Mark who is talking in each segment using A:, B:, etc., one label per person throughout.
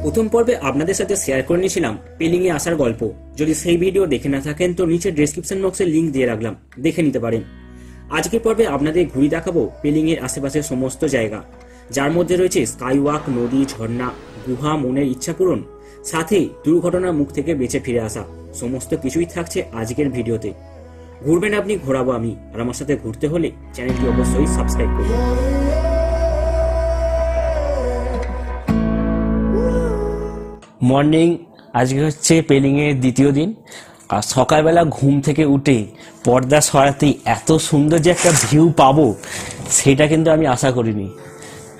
A: প্রথম পর্বে আপনাদের সাথে শেয়ার করে নিয়েছিলাম পেলিং এ আসার গল্প। যদি সেই ভিডিও দেখে না থাকেন তো নিচে ডেসক্রিপশন বক্সে লিংক দিয়ে রাখলাম, দেখে নিতে পারেন। আজকের পর্বে আপনাদের ঘুরে দেখাবো পেলিং এর আশেপাশের সমস্ত জায়গা, যার মধ্যে রয়েছে স্কাইওয়াক, নদী, ঝর্ণা, গুহা, মনের ইচ্ছা পূরণ, সাথে দুর্ঘটনার মুখ থেকে বেঁচে ফিরে আসা। সমস্ত কিছুই থাকছে আজকের ভিডিওতে। ঘুরবেন আপনি, ঘোরাবো আমি, আর আমার সাথে ঘুরতে হলে চ্যানেলটি অবশ্যই সাবস্ক্রাইব করুন। মর্নিং, আজকে হচ্ছে পেলিং এর দ্বিতীয় দিন। আর সকালবেলা ঘুম থেকে উঠে পর্দা সরাতেই এত সুন্দর যে একটা ভিউ পাবো সেটা কিন্তু আমি আশা করিনি।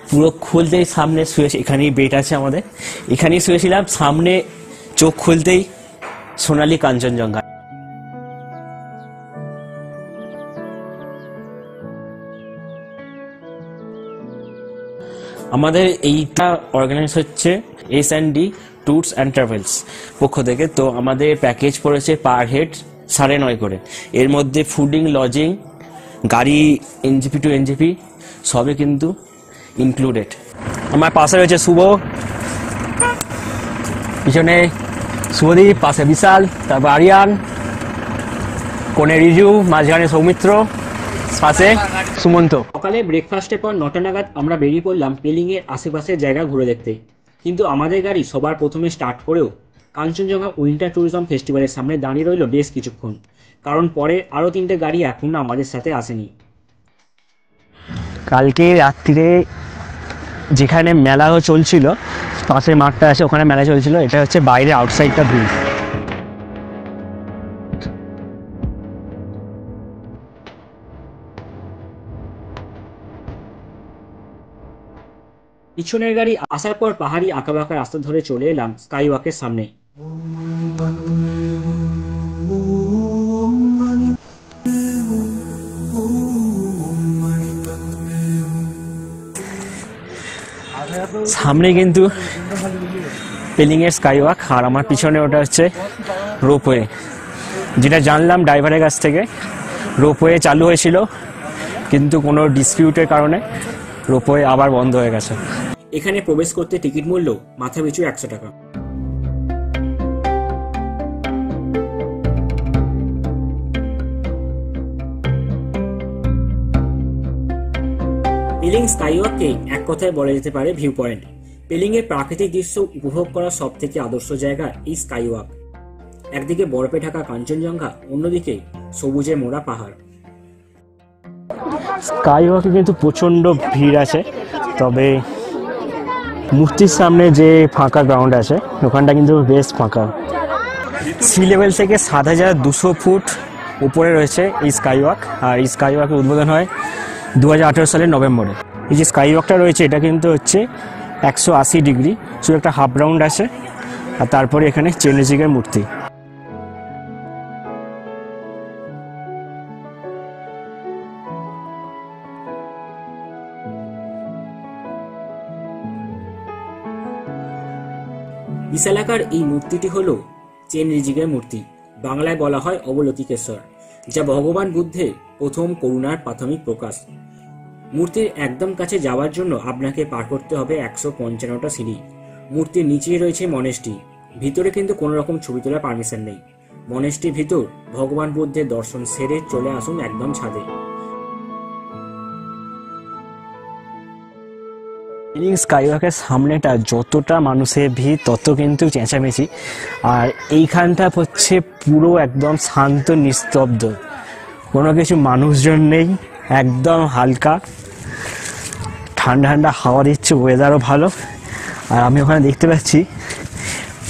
A: পুরো খুলতেই সামনে শুয়ে, এখানেই বেড আছে আমাদের, এখানেই শুয়েছিলাম। সামনে চোখ খুলতেই সোনালী কাঞ্চনজঙ্ঘা। আমাদের এইটা অর্গানাইজ হচ্ছে S&D ট্যুরস অ্যান্ড ট্রাভেলস পক্ষ থেকে। তো আমাদের প্যাকেজ পড়েছে পার হেড 9.5 করে। এর মধ্যে ফুডিং, লজিং, গাড়ি NGP টু NGP সবই কিন্তু ইনক্লুডেড। আমার পাশে রয়েছে শুভ, পিছনে শুভদীপ, পাশে বিশাল, তারপর আরিয়ান, কোণে রিজু, মাঝখানে সৌমিত্র, পাশে সুমন্ত। সকালে ব্রেকফাস্টের পর 9টা নাগাদ আমরা বেরিয়ে পড়লাম পেলিং এর আশেপাশের জায়গা ঘুরে দেখতে। কিন্তু আমাদের গাড়ি সবার প্রথমে স্টার্ট করেও কাঞ্চনজঙ্ঘা উইন্টার ট্যুরিজম ফেস্টিভ্যালের সামনে দাঁড়িয়ে রইল বেশ কিছুক্ষণ, কারণ পরে আরও 3টে গাড়ি এখনো আমাদের সাথে আসেনি।
B: কালকে রাত্রিরে যেখানে মেলা চলছিল, পাশে মাঠটা আছে, ওখানে মেলা চলছিল। এটা হচ্ছে বাইরে আউটসাইডটা ভিউ।
A: পিছনের গাড়ি আসার পর পাহাড়ি আঁকাবাঁকা রাস্তা ধরে চলে এলাম স্কাইওয়াকের সামনে।
B: সামনে কিন্তু পেলিং এর স্কাইওয়াক, আর আমার পিছনে ওটা হচ্ছে রোপওয়ে। যেটা জানলাম ড্রাইভারের কাছ থেকে, রোপওয়ে চালু হয়েছিল কিন্তু কোনো ডিসপিউটের কারণে রোপওয়ে আবার বন্ধ হয়ে গেছে।
A: এখানে প্রবেশ করতে টিকিট মূল্য মাথাপিছু 100 টাকা। পেলিং স্কাইওয়াককে এক কথায় বলা যেতে পারে ভিউ পয়েন্ট। পেলিং এর প্রাকৃতিক দৃশ্য উপভোগ করার সব থেকে আদর্শ জায়গা এই স্কাইওয়াক। একদিকে বরফে ঢাকা কাঞ্চনজঙ্ঘা, অন্যদিকে সবুজে মোড়া পাহাড়।
B: স্কাইওয়াকে কিন্তু প্রচণ্ড ভিড় আছে, তবে মূর্তির সামনে যে ফাঁকা গ্রাউন্ড আছে ওখানটা কিন্তু বেশ ফাঁকা। সি লেভেল থেকে 7,200 ফুট উপরে রয়েছে এই স্কাইওয়াক। আর এই স্কাইওয়াকের উদ্বোধন হয় 2018 সালের নভেম্বরে। এই যে স্কাইওয়াকটা রয়েছে এটা কিন্তু হচ্ছে 180 ডিগ্রি, শুধু একটা হাফ রাউন্ড আছে। আর তারপরে এখানে চেনজিকের মূর্তি।
A: বিশালাকার এই মূর্তিটি হল চেনজিকের মূর্তি। বাংলায় বলা হয় অবলতিকেশ্বর, যা ভগবান বুদ্ধের প্রথম করুণার প্রাথমিক প্রকাশ। মূর্তির একদম কাছে যাওয়ার জন্য আপনাকে পার করতে হবে 155টা সিঁড়ি। মূর্তির নিচেই রয়েছে মনেস্ট্রি। ভিতরে কিন্তু কোনো রকম ছবি তোলার পারমিশন নেই। মনেস্ট্রির ভিতর ভগবান বুদ্ধের দর্শন সেরে চলে আসুন একদম ছাদে।
B: পেলিং স্কাইওয়াকের সামনেটা যতটা মানুষের ভিড় তত কিন্তু চেঁচামেচি। আর এইখানটা হচ্ছে পুরো একদম শান্ত নিস্তব্ধ, কোনো কিছু মানুষজন নেই, একদম হালকা ঠান্ডা ঠান্ডা হাওয়া দিচ্ছে, ওয়েদারও ভালো। আর আমি ওখানে দেখতে পাচ্ছি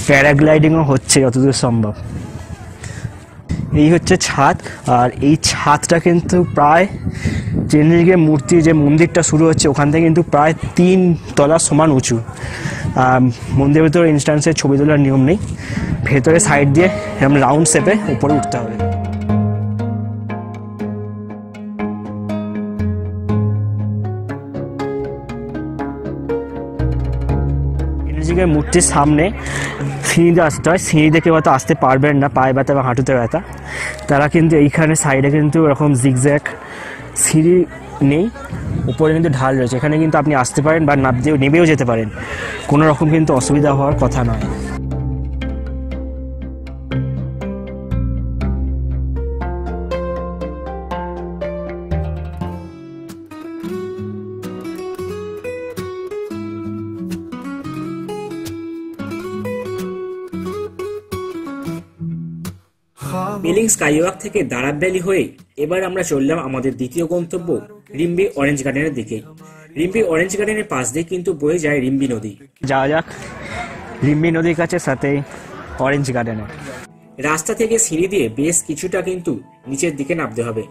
B: প্যারাগ্লাইডিংও হচ্ছে যতদূর সম্ভব। এই হচ্ছে ছাদ, আর এই ছাদটা কিন্তু প্রায় চেনজিকের মূর্তি যে মন্দিরটা শুরু হচ্ছে ওখান থেকে কিন্তু প্রায় 3 তলা সমান উঁচু। মন্দিরের ভিতরে ইনস্ট্যান্সের ছবি তোলার নিয়ম নেই, ভেতরে সাইড দিয়ে এরকম রাউন্ড শেপে উপরে উঠতে হবে। চেনজিকের মূর্তির সামনে সিঁড়িতে আসতে হয়, সিঁড়ি দেখে হয়তো আসতে পারবেন না, পায়ে ব্যথা বা হাঁটুতে ব্যথা, তারা কিন্তু এইখানে সাইডে কিন্তু এরকম জিগজ্যাগ সিঁড়ি নেই, উপরে কিন্তু ঢাল রয়েছে, এখানে কিন্তু আপনি আসতে পারেন বা নেবেও যেতে পারেন, কোনো রকম কিন্তু অসুবিধা হওয়ার কথা নয়।
A: পেলিং স্কাইওয়াক থেকে দারাব ভ্যালি হয়ে এবার আমরা চললাম আমাদের দ্বিতীয় গন্তব্য রিম্বি অরেঞ্জ গার্ডেনের দিকে। রিম্বি অরেঞ্জ গার্ডেনের পাশ দিয়ে কিন্তু বয়ে যায় রিম্বি নদী।
B: যাওয়া যাক রিম্বি নদীর কাছে, সাথে অরেঞ্জ গার্ডেনে।
A: রাস্তা থেকে সিঁড়ি দিয়ে বেশ কিছুটা কিন্তু নিচের দিকে নামতে হবে।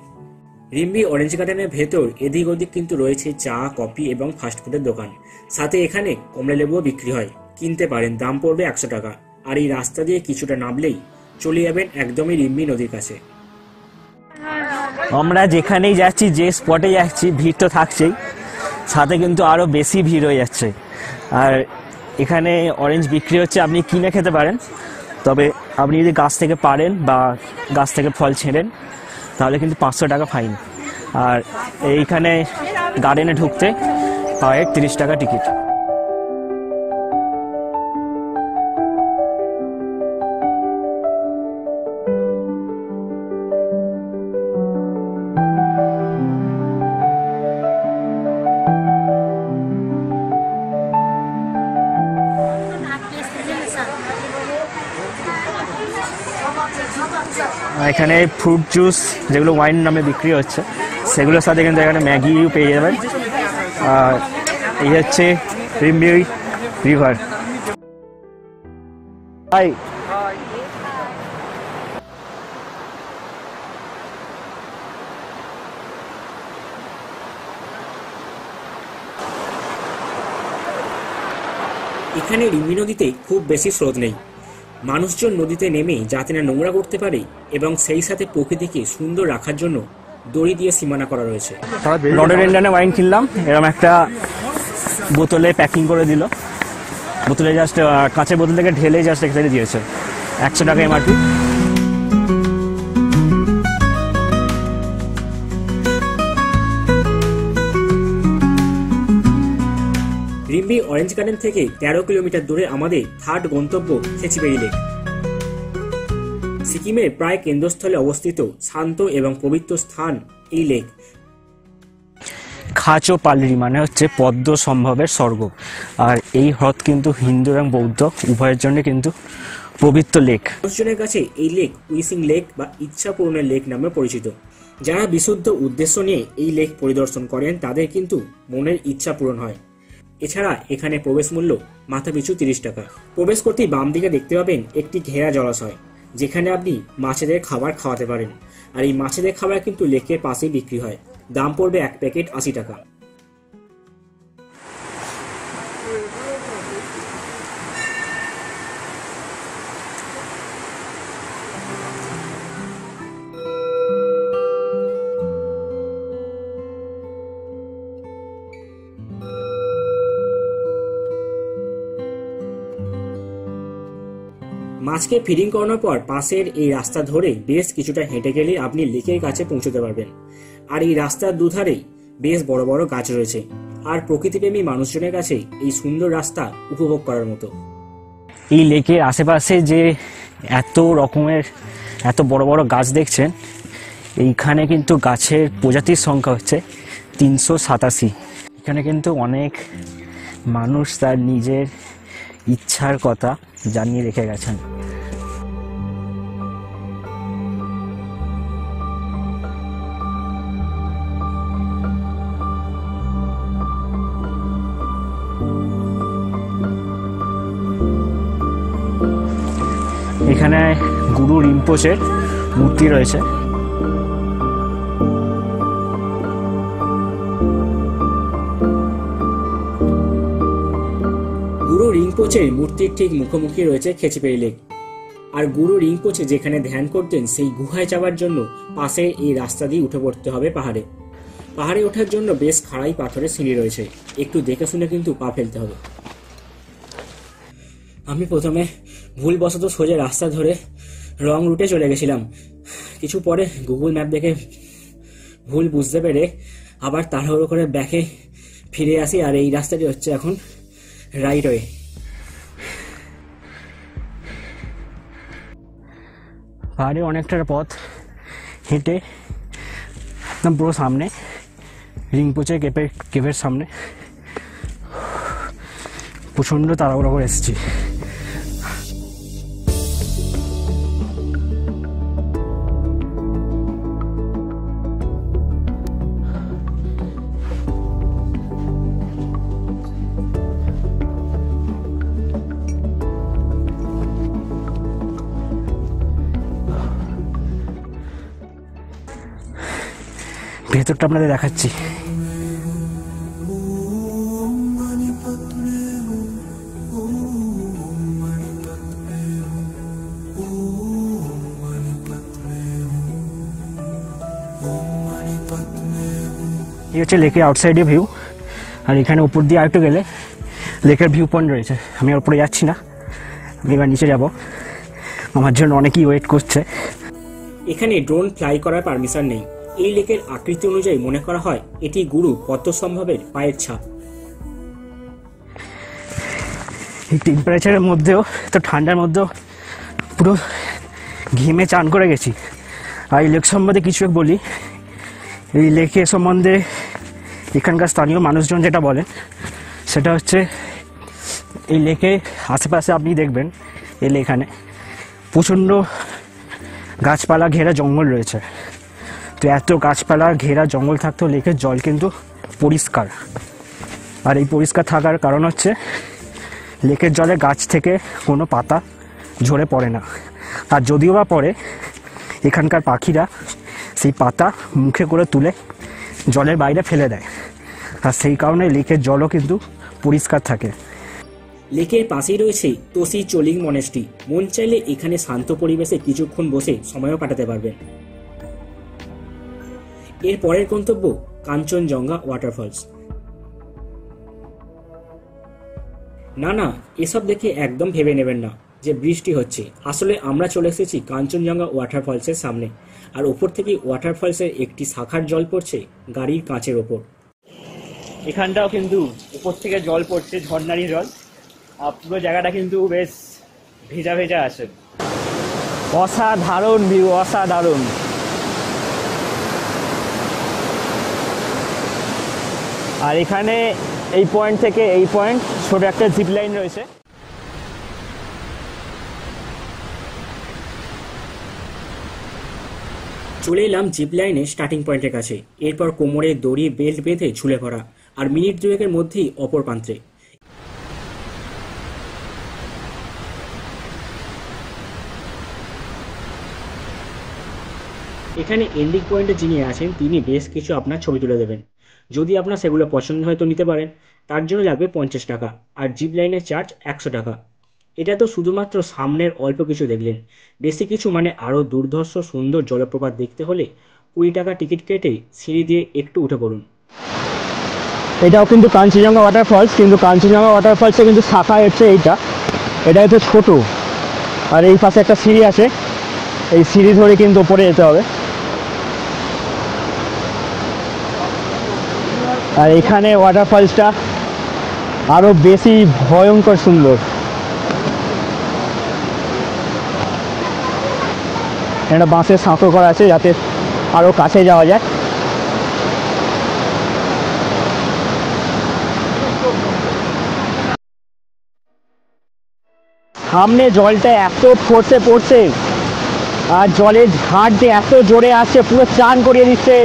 A: রিম্বি অরেঞ্জ গার্ডেনের ভেতর এদিক ওদিক কিন্তু রয়েছে চা, কফি এবং ফাস্টফুডের দোকান, সাথে এখানে কমলা লেবুও বিক্রি হয়, কিনতে পারেন, দাম পড়বে 100 টাকা। আর এই রাস্তা দিয়ে কিছুটা নামলেই চলে যাবেন একদমই রিম্বি নদীর কাছে।
B: আমরা যেখানেই যাচ্ছি, যে স্পটে যাচ্ছি, ভিড় তো থাকছেই, সাথে কিন্তু আরো বেশি ভিড় হয়ে যাচ্ছে। আর এখানে অরেঞ্জ বিক্রি হচ্ছে, আপনি কিনে খেতে পারেন, তবে আপনি যদি গাছ থেকে পারেন বা গাছ থেকে ফল ছেঁড়েন তাহলে কিন্তু 500 টাকা ফাইন। আর এইখানে গার্ডেনে ঢুকতে হয় 30 টাকা টিকিট। এখানে ফ্রুট জুস, যেগুলো ওয়াইন নামে বিক্রি হচ্ছে, সেগুলোর সাথে কিন্তু এখানে ম্যাগিও পেয়ে যাবেন। আর এই হচ্ছে রিম্বি রিভার। হাই,
A: এখানে রিম্বি নদীতে খুব বেশি স্রোত নেই। মানুষজন নদীতে নেমে যাতে না নোংরা করতে পারে এবং সেই সাথে প্রকৃতিকে সুন্দর রাখার জন্য দড়ি দিয়ে সীমানা করা রয়েছে।
B: রডোডেন্ড্রনে ওয়াইন কিনলাম, এরকম একটা বোতলে প্যাকিং করে দিল, বোতলে জাস্ট কাঁচের বোতল থেকে ঢেলে জাস্ট এখানে দিয়েছে, 100 টাকা এমআরপি।
A: রিম্বি অরেঞ্জ গার্ডেন থেকে 13 কিলোমিটার দূরে আমাদের থার্ড গন্তব্য খেচিপেড়ি লেক। সিকিমের প্রায় কেন্দ্রস্থলে অবস্থিত শান্ত এবং পবিত্র স্থান এই লেক।
B: খাচো পালরি মানে হচ্ছে পদ্ম সম্ভবের স্বর্গ। আর এই হ্রদ কিন্তু হিন্দু এবং বৌদ্ধ উভয়ের জন্য কিন্তু পবিত্র লেক।
A: মানুষজনের কাছে এই লেক উইসিং লেক বা ইচ্ছা পূরণের লেক নামে পরিচিত। যারা বিশুদ্ধ উদ্দেশ্য নিয়ে এই লেক পরিদর্শন করেন তাদের কিন্তু মনের ইচ্ছা পূরণ হয়। এছাড়া এখানে প্রবেশ মূল্য মাথাপিছু 30 টাকা। প্রবেশ করতেই বাম দিকে দেখতে পাবেন একটি ঘেরা জলাশয়, যেখানে আপনি মাছেদের খাবার খাওয়াতে পারেন। আর এই মাছেদের খাবার কিন্তু লেকের পাশেই বিক্রি হয়, দাম পড়বে 1 প্যাকেট 80 টাকা। মাছকে ফিডিং করানোর পর পাশের এই রাস্তা ধরে বেশ কিছুটা হেঁটে গেলে আপনি লেকের কাছে পৌঁছতে পারবেন। আর এই রাস্তার দুধারেই বেশ বড় বড় গাছ রয়েছে, আর প্রকৃতিপ্রেমী মানুষজনের কাছে এই সুন্দর রাস্তা উপভোগ করার মতো।
B: এই লেকের আশেপাশে যে এত বড় বড় গাছ দেখছেন, এইখানে কিন্তু গাছের প্রজাতির সংখ্যা হচ্ছে 387। এখানে কিন্তু অনেক মানুষ তার নিজের ইচ্ছার কথা জানিয়ে রেখে গেছেন। এখানে গুরু রিম্পোচের মূর্তি রয়েছে।
A: গুরু রিম্পোচের মূর্তির ঠিক মুখোমুখি রয়েছে খেচিপেড়ি লেক। আর গুরু রিম্পোচে যেখানে ধ্যান করতেন সেই গুহায় যাওয়ার জন্য পাশে এই রাস্তা দিয়ে উঠে পড়তে হবে পাহাড়ে। পাহাড়ে ওঠার জন্য বেশ খাড়াই পাথরের সিঁড়ি রয়েছে, একটু দেখে শুনে কিন্তু পা ফেলতে হবে। আমি প্রথমে ভুলবশত সোজা রাস্তা ধরে রং রুটে চলে গেছিলাম। কিছু পরে গুগল ম্যাপ দেখে ভুল বুঝতে পেরে আবার তাড়াহুড়ো করে ব্যাকে ফিরে আসি, আর এই রাস্তাটি হচ্ছে এখন রাইট ওয়ে।
B: পাহাড়ে অনেকটা পথ হেঁটে একদম পুরো সামনে রিংপোচে কেভের সামনে প্রচণ্ড তাড়াহুড়ো করে এসেছি। ভেতরটা আপনাদের দেখাচ্ছি। এই হচ্ছে লেকের আউটসাইডে ভিউ, আর এখানে উপর দিয়ে আরেকটু গেলে লেকের ভিউ পয়েন্ট রয়েছে। আমি আর উপরে যাচ্ছি না, আমি এবার নিচে যাব, আমার জন্য অনেকেই ওয়েট করছে।
A: এখানে ড্রোন ফ্লাই করার পারমিশন নেই। এই লেকের আকৃতি অনুযায়ী মনে করা হয় এটি গুরু পদ্মসম্ভবের পায়ের ছাপ।
B: এই টেম্পারেচারের মধ্যেও, তো ঠান্ডার মধ্যেও পুরো ঘেমে চান করে গেছি। আর এই লেক সম্বন্ধে কিছু বলি। এই লেকের সম্বন্ধে এখানকার স্থানীয় মানুষজন যেটা বলেন সেটা হচ্ছে, এই লেকে আশেপাশে আপনি দেখবেন এখানে প্রচণ্ড গাছপালা ঘেরা জঙ্গল রয়েছে। তো এত গাছপালা ঘেরা জঙ্গল থাকতেও লেকের জল কিন্তু পরিষ্কার। আর এই পরিষ্কার থাকার কারণ হচ্ছে লেকের জলে গাছ থেকে কোনো পাতা ঝরে পড়ে না, আর যদিও বা পড়ে এখানকার পাখিরা সেই পাতা মুখে করে তুলে জলের বাইরে ফেলে দেয়, আর সেই কারণে লেকের জলও কিন্তু পরিষ্কার থাকে।
A: লেকের পাশেই রয়েছে তোসি চোলিং মনেস্ট্রি। মন চাইলে এখানে শান্ত পরিবেশে কিছুক্ষণ বসে সময়ও কাটাতে পারবেন। এর পরের গন্তব্য কাঞ্চনজঙ্ঘা ওয়াটারফলস। না, এসব দেখে একদম ভেবে নেবেন না যে বৃষ্টি হচ্ছে। আসলে আমরা চলে এসেছি কাঞ্চনজঙ্ঘা ওয়াটারফলসের সামনে, আর ওপর থেকে ওয়াটারফলসের একটি শাখার জল পড়ছে গাড়ির কাঁচের ওপর।
B: এখানটাও কিন্তু উপর থেকে জল পড়ছে, ঝর্ণারই জল। আর পুরো জায়গাটা কিন্তু বেশ ভেজা ভেজা আছে। অসাধারণ ভিউ, অসাধারণ। আর এখানে এই পয়েন্ট থেকে এই পয়েন্ট ছোট একটা জিপ লাইন রয়েছে।
A: চলে এলাম জিপ লাইনে স্টার্টিং পয়েন্টের কাছে। এরপর কোমরে দড়ি বেল্ট বেঁধে ঝুলে পড়া, আর মিনিট দুয়েকের মধ্যেই অপর প্রান্তে। এখানে এন্ডিং পয়েন্টে যিনি আছেন তিনি বেশ কিছু আপনার ছবি তুলে দেবেন। যদি আপনার সেগুলো পছন্দ হয় তো নিতে পারেন, তার জন্য লাগবে 50 টাকা, আর জিপ লাইনের চার্জ 100 টাকা। এটা তো শুধুমাত্র সামনের অল্প কিছু দেখলেন। বেশি কিছু মানে আরও দুর্ধর্ষ সুন্দর জলপ্রপাত দেখতে হলে 20 টাকা টিকিট কেটে সিঁড়ি দিয়ে একটু উঠে পড়ুন।
B: এটাও কিন্তু কাঞ্চনজঙ্ঘা ওয়াটারফলস, কিন্তু কাঞ্চনজঙ্ঘা ওয়াটারফলসে কিন্তু শাখা হচ্ছে এটা হচ্ছে ছোট। আর এই পাশে একটা সিঁড়ি আছে, এই সিঁড়ি ধরে কিন্তু উপরে যেতে হবে। আর এখানে ওয়াটারফলসটা আরো বেশি ভয়ঙ্কর সুন্দর। একটা বাঁশের সাঁকো করা আছে যাতে আরো কাছে যাওয়া যায়। সামনে জলটা এত ফোর্সে পড়ছে, আর জলের ঝাঁট দিয়ে এত জোরে আসছে, পুরো চান করিয়ে দিচ্ছে।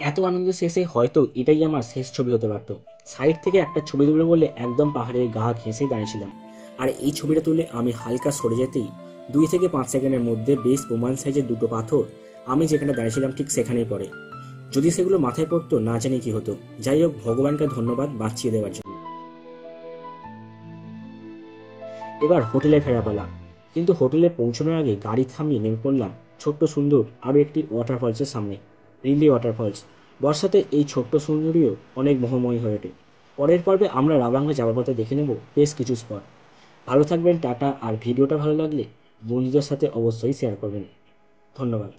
A: এত আনন্দ শেষে হয়তো এটাই আমার শেষ ছবি হতে পারতো। সাইড থেকে একটা ছবি তুলে বললে একদম পাহাড়ের গা ঘেঁষে দাঁড়িয়েছিলাম, আর এই ছবিটা তুলে আমি হালকা সরে যেতেই 2 থেকে 5 সেকেন্ডের মধ্যে বেশ প্রমাণ সাইজের দুটো পাথর আমি যেখানে দাঁড়িয়েছিলাম ঠিক সেখানেই পড়ে। যদি সেগুলো মাথায় পড়তো না জানি কি হতো। যাই হোক, ভগবানকে ধন্যবাদ বাঁচিয়ে দেওয়ার জন্য। এবার হোটেলে ফেরা পালা, কিন্তু হোটেলে পৌঁছানোর আগে গাড়ি থামিয়ে নেমে পড়লাম ছোট্ট সুন্দর আরও একটি ওয়াটারফলসের সামনে, রিলি ওয়াটারফলস। বর্ষাতে এই ছোট্ট সুন্দরীও অনেক মোহময়ী হয়ে ওঠে। পরের পর্বে আমরা রাবাংলা যাওয়ার পথে দেখে নেব বেশ কিছু স্পট। ভালো থাকবেন, টাটা। আর ভিডিওটা ভালো লাগলে বন্ধুদের সাথে অবশ্যই শেয়ার করবেন। ধন্যবাদ।